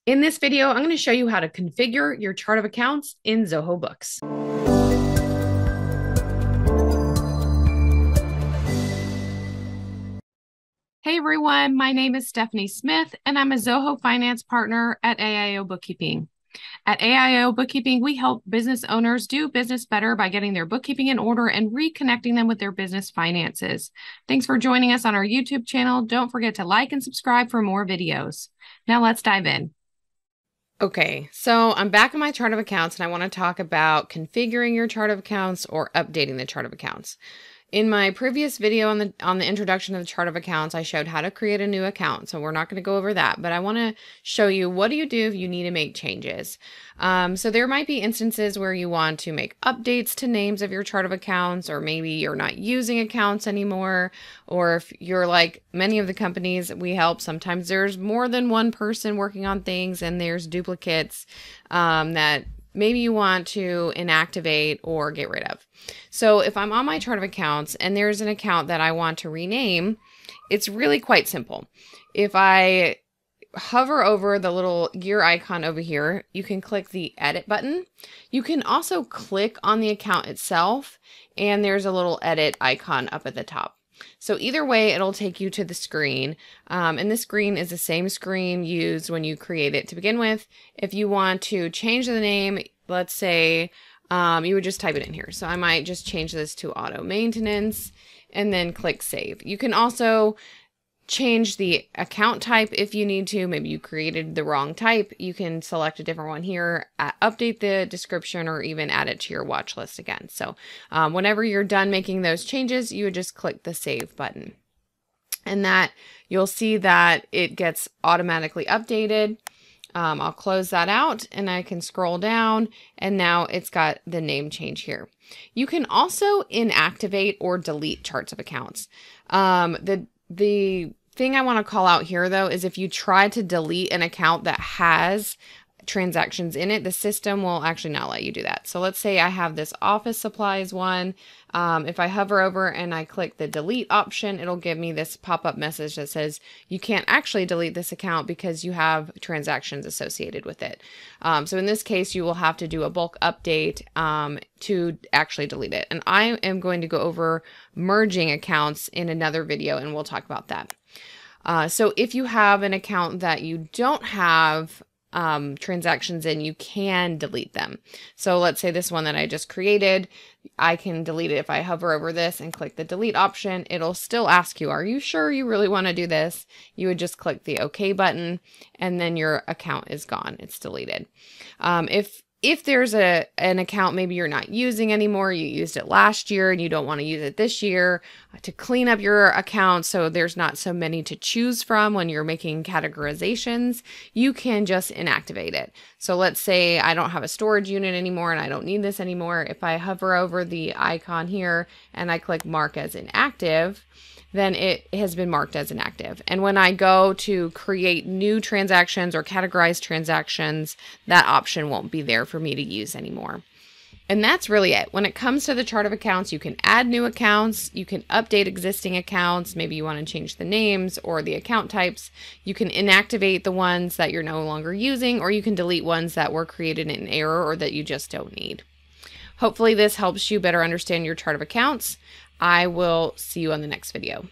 In this video, I'm going to show you how to configure your chart of accounts in Zoho Books. Hey everyone, my name is Stephanie Smith, and I'm a Zoho Finance Partner at AIO Bookkeeping. At AIO Bookkeeping, we help business owners do business better by getting their bookkeeping in order and reconnecting them with their business finances. Thanks for joining us on our YouTube channel. Don't forget to like and subscribe for more videos. Now let's dive in. Okay, so I'm back in my chart of accounts and I want to talk about configuring your chart of accounts or updating the chart of accounts. In my previous video on the introduction of the chart of accounts, I showed how to create a new account. So we're not going to go over that, but I want to show you what do you do if you need to make changes. So there might be instances where you want to make updates to names of your chart of accounts, or maybe you're not using accounts anymore, or if you're like many of the companies we help, sometimes there's more than one person working on things and there's duplicates that maybe you want to inactivate or get rid of. So if I'm on my chart of accounts and there's an account that I want to rename, it's really quite simple. If I hover over the little gear icon over here, you can click the edit button. You can also click on the account itself, and there's a little edit icon up at the top. So either way, it'll take you to the screen. And this screen is the same screen used when you create it to begin with. If you want to change the name, let's say you would just type it in here. So I might just change this to auto maintenance and then click save. You can also change the account type if you need to. Maybe you created the wrong type. You can select a different one here, update the description, or even add it to your watch list again. So whenever you're done making those changes, you would just click the save button. And that you'll see that it gets automatically updated. I'll close that out and I can scroll down, and now it's got the name change here. You can also inactivate or delete charts of accounts. The thing I want to call out here, though, is if you try to delete an account that has transactions in it, the system will actually not let you do that. So let's say I have this office supplies one. If I hover over and I click the delete option, it'll give me this pop-up message that says you can't actually delete this account because you have transactions associated with it. So in this case, you will have to do a bulk update to actually delete it. And I am going to go over merging accounts in another video, and we'll talk about that. So if you have an account that you don't have transactions in, you can delete them. So let's say this one that I just created, I can delete it. If I hover over this and click the delete option, it'll still ask you, are you sure you really want to do this? You would just click the OK button, and then your account is gone. It's deleted. If there's an account maybe you're not using anymore, you used it last year and you don't want to use it this year, to clean up your account so there's not so many to choose from when you're making categorizations, you can just inactivate it. So let's say I don't have a storage unit anymore and I don't need this anymore. If I hover over the icon here and I click mark as inactive, then it has been marked as inactive. And when I go to create new transactions or categorize transactions, that option won't be there for me to use anymore. And that's really it. When it comes to the chart of accounts, you can add new accounts, you can update existing accounts, maybe you want to change the names or the account types, you can inactivate the ones that you're no longer using, or you can delete ones that were created in error or that you just don't need. Hopefully this helps you better understand your chart of accounts. I will see you on the next video.